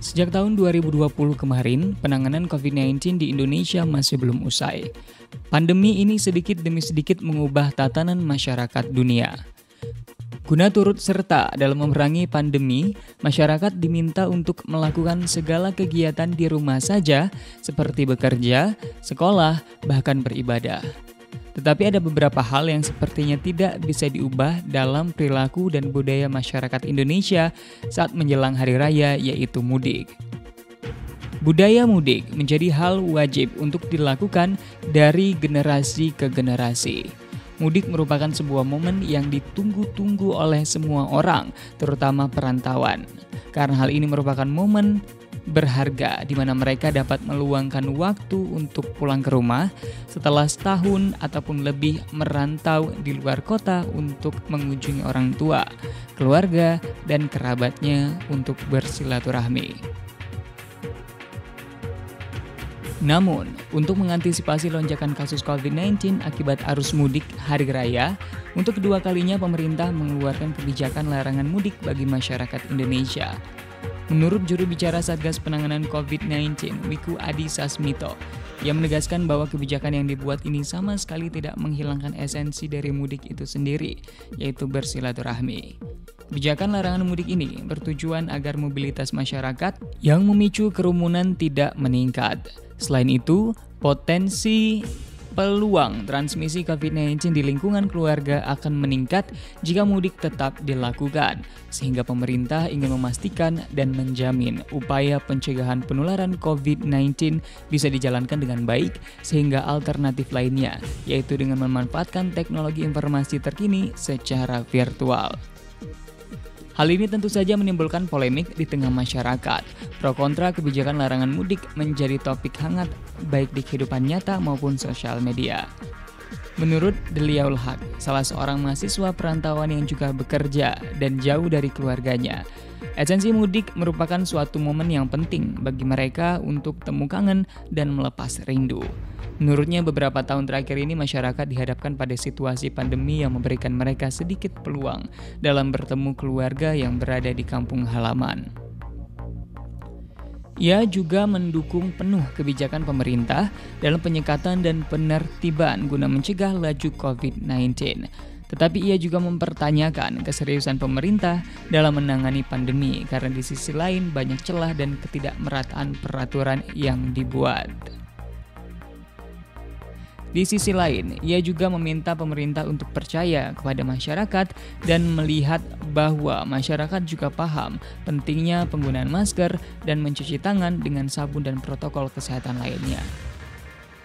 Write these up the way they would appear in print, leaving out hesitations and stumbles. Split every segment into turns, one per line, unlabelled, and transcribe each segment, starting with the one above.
Sejak tahun 2020 kemarin, penanganan COVID-19 di Indonesia masih belum usai. Pandemi ini sedikit demi sedikit mengubah tatanan masyarakat dunia. Guna turut serta dalam memerangi pandemi, masyarakat diminta untuk melakukan segala kegiatan di rumah saja, seperti bekerja, sekolah, bahkan beribadah. Tetapi ada beberapa hal yang sepertinya tidak bisa diubah dalam perilaku dan budaya masyarakat Indonesia saat menjelang hari raya, yaitu mudik. Budaya mudik menjadi hal wajib untuk dilakukan dari generasi ke generasi. Mudik merupakan sebuah momen yang ditunggu-tunggu oleh semua orang, terutama perantauan. Karena hal ini merupakan momen berharga di mana mereka dapat meluangkan waktu untuk pulang ke rumah setelah setahun ataupun lebih merantau di luar kota untuk mengunjungi orang tua, keluarga, dan kerabatnya untuk bersilaturahmi. Namun, untuk mengantisipasi lonjakan kasus COVID-19 akibat arus mudik hari raya, untuk kedua kalinya pemerintah mengeluarkan kebijakan larangan mudik bagi masyarakat Indonesia. Menurut juru bicara Satgas Penanganan COVID-19, Wiku Adhisa Smito, ia menegaskan bahwa kebijakan yang dibuat ini sama sekali tidak menghilangkan esensi dari mudik itu sendiri, yaitu bersilaturahmi. Kebijakan larangan mudik ini bertujuan agar mobilitas masyarakat yang memicu kerumunan tidak meningkat. Selain itu, potensi peluang transmisi COVID-19 di lingkungan keluarga akan meningkat jika mudik tetap dilakukan, sehingga pemerintah ingin memastikan dan menjamin upaya pencegahan penularan COVID-19 bisa dijalankan dengan baik, sehingga alternatif lainnya, yaitu dengan memanfaatkan teknologi informasi terkini secara virtual. Hal ini tentu saja menimbulkan polemik di tengah masyarakat. Pro kontra kebijakan larangan mudik menjadi topik hangat baik di kehidupan nyata maupun sosial media. Menurut Deliaul Haq, salah seorang mahasiswa perantauan yang juga bekerja dan jauh dari keluarganya, esensi mudik merupakan suatu momen yang penting bagi mereka untuk temu kangen dan melepas rindu. Menurutnya, beberapa tahun terakhir ini masyarakat dihadapkan pada situasi pandemi yang memberikan mereka sedikit peluang dalam bertemu keluarga yang berada di kampung halaman. Ia juga mendukung penuh kebijakan pemerintah dalam penyekatan dan penertiban guna mencegah laju COVID-19. Tetapi ia juga mempertanyakan keseriusan pemerintah dalam menangani pandemi karena di sisi lain banyak celah dan ketidakmerataan peraturan yang dibuat. Di sisi lain, ia juga meminta pemerintah untuk percaya kepada masyarakat dan melihat bahwa masyarakat juga paham pentingnya penggunaan masker dan mencuci tangan dengan sabun dan protokol kesehatan lainnya.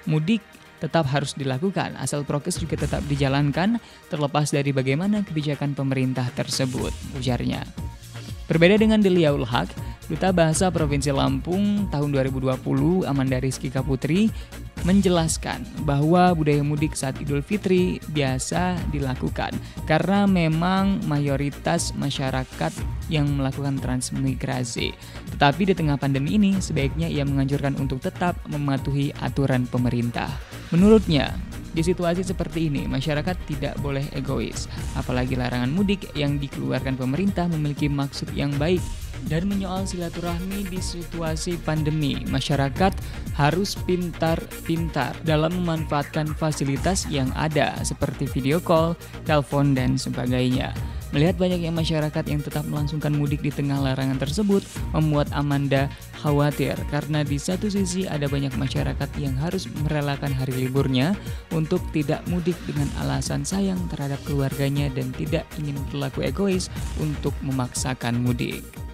Mudik tetap harus dilakukan, asal prokes juga tetap dijalankan terlepas dari bagaimana kebijakan pemerintah tersebut, ujarnya. Berbeda dengan Deliaul Haq, Duta Bahasa Provinsi Lampung tahun 2020, Amanda Rizkika Putri, menjelaskan bahwa budaya mudik saat Idul Fitri biasa dilakukan karena memang mayoritas masyarakat yang melakukan transmigrasi. Tetapi di tengah pandemi ini, sebaiknya ia menganjurkan untuk tetap mematuhi aturan pemerintah. Menurutnya, di situasi seperti ini, masyarakat tidak boleh egois, apalagi larangan mudik yang dikeluarkan pemerintah memiliki maksud yang baik. Dan menyoal silaturahmi di situasi pandemi, masyarakat harus pintar-pintar dalam memanfaatkan fasilitas yang ada seperti video call, telepon, dan sebagainya. Melihat banyaknya masyarakat yang tetap melangsungkan mudik di tengah larangan tersebut membuat Amanda khawatir karena di satu sisi ada banyak masyarakat yang harus merelakan hari liburnya untuk tidak mudik dengan alasan sayang terhadap keluarganya dan tidak ingin berlaku egois untuk memaksakan mudik.